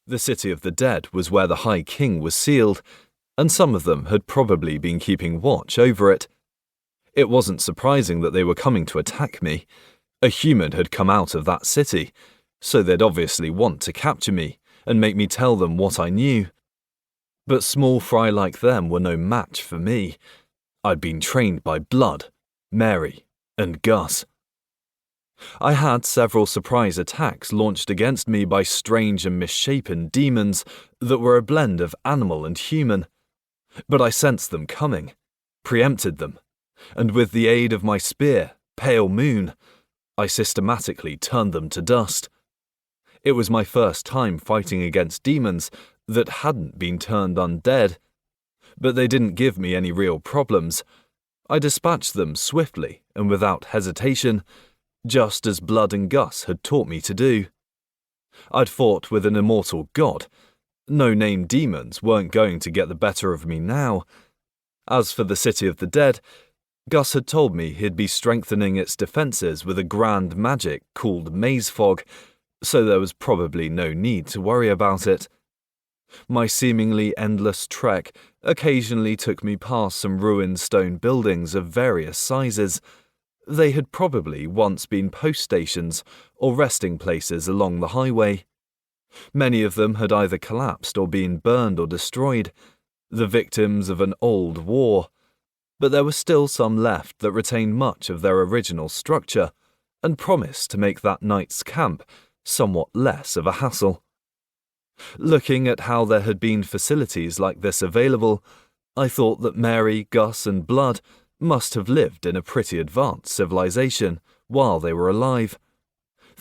The city of the dead was where the High King was sealed, and some of them had probably been keeping watch over it. It wasn't surprising that they were coming to attack me. A human had come out of that city, so they'd obviously want to capture me and make me tell them what I knew. But small fry like them were no match for me. I'd been trained by Blood, Mary, and Gus. I had several surprise attacks launched against me by strange and misshapen demons that were a blend of animal and human. But I sensed them coming, preempted them, and with the aid of my spear, Pale Moon, I systematically turned them to dust. It was my first time fighting against demons that hadn't been turned undead, but they didn't give me any real problems. I dispatched them swiftly and without hesitation, just as Blood and Gus had taught me to do. I'd fought with an immortal god. No-name demons weren't going to get the better of me now. As for the City of the Dead, Gus had told me he'd be strengthening its defences with a grand magic called Maze Fog, so there was probably no need to worry about it. My seemingly endless trek occasionally took me past some ruined stone buildings of various sizes. They had probably once been post stations or resting places along the highway. Many of them had either collapsed or been burned or destroyed, the victims of an old war, but there were still some left that retained much of their original structure and promised to make that night's camp somewhat less of a hassle. Looking at how there had been facilities like this available, I thought that Mary, Gus, and Blood must have lived in a pretty advanced civilization while they were alive.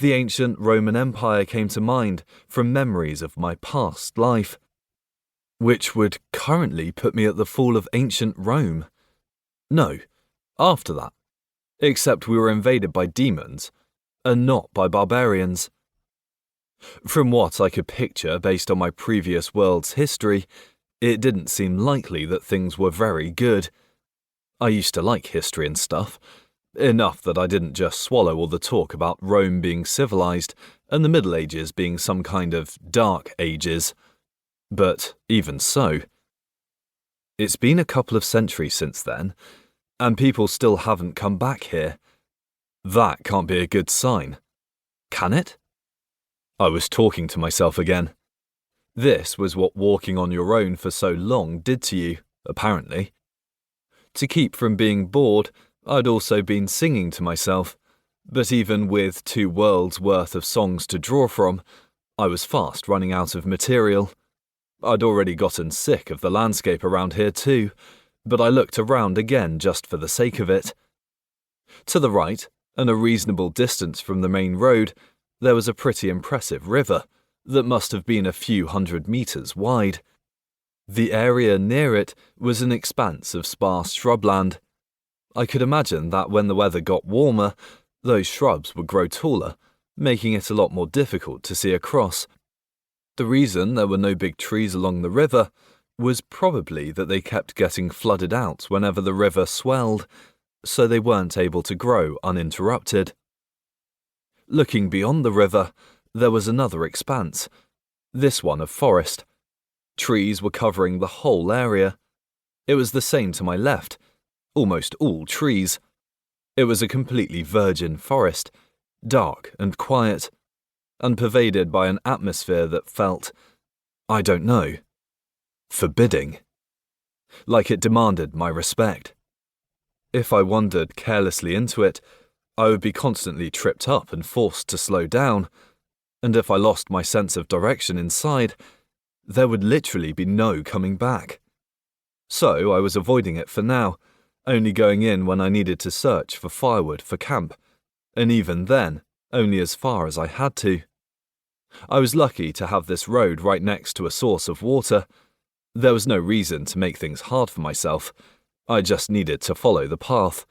The ancient Roman Empire came to mind from memories of my past life, which would currently put me at the fall of ancient Rome. No, after that, except we were invaded by demons, and not by barbarians. From what I could picture based on my previous world's history, it didn't seem likely that things were very good. I used to like history and stuff, enough that I didn't just swallow all the talk about Rome being civilized and the Middle Ages being some kind of dark ages. But even so, it's been a couple of centuries since then, and people still haven't come back here. That can't be a good sign. Can it? I was talking to myself again. This was what walking on your own for so long did to you, apparently. To keep from being bored, I'd also been singing to myself, but even with 2 worlds worth of songs to draw from, I was fast running out of material. I'd already gotten sick of the landscape around here too, but I looked around again just for the sake of it. To the right, and a reasonable distance from the main road, there was a pretty impressive river that must have been a few 100 meters wide. The area near it was an expanse of sparse shrubland. I could imagine that when the weather got warmer, those shrubs would grow taller, making it a lot more difficult to see across. The reason there were no big trees along the river was probably that they kept getting flooded out whenever the river swelled, so they weren't able to grow uninterrupted. Looking beyond the river, there was another expanse, this one of forest. Trees were covering the whole area. It was the same to my left, almost all trees. It was a completely virgin forest, dark and quiet, and pervaded by an atmosphere that felt, I don't know, forbidding. Like it demanded my respect. If I wandered carelessly into it, I would be constantly tripped up and forced to slow down, and if I lost my sense of direction inside, there would literally be no coming back. So I was avoiding it for now, only going in when I needed to search for firewood for camp, and even then, only as far as I had to. I was lucky to have this road right next to a source of water. There was no reason to make things hard for myself. I just needed to follow the path.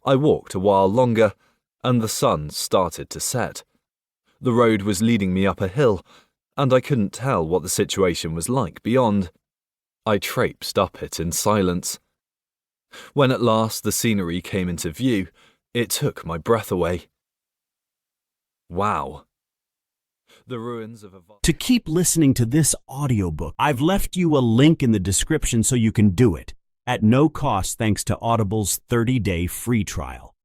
I walked a while longer, and the sun started to set. The road was leading me up a hill, and I couldn't tell what the situation was like beyond. I traipsed up it in silence. When at last the scenery came into view, it took my breath away. Wow. the ruins of a... To keep listening to this audiobook, I've left you a link in the description so you can do it, at no cost thanks to Audible's 30-day free trial.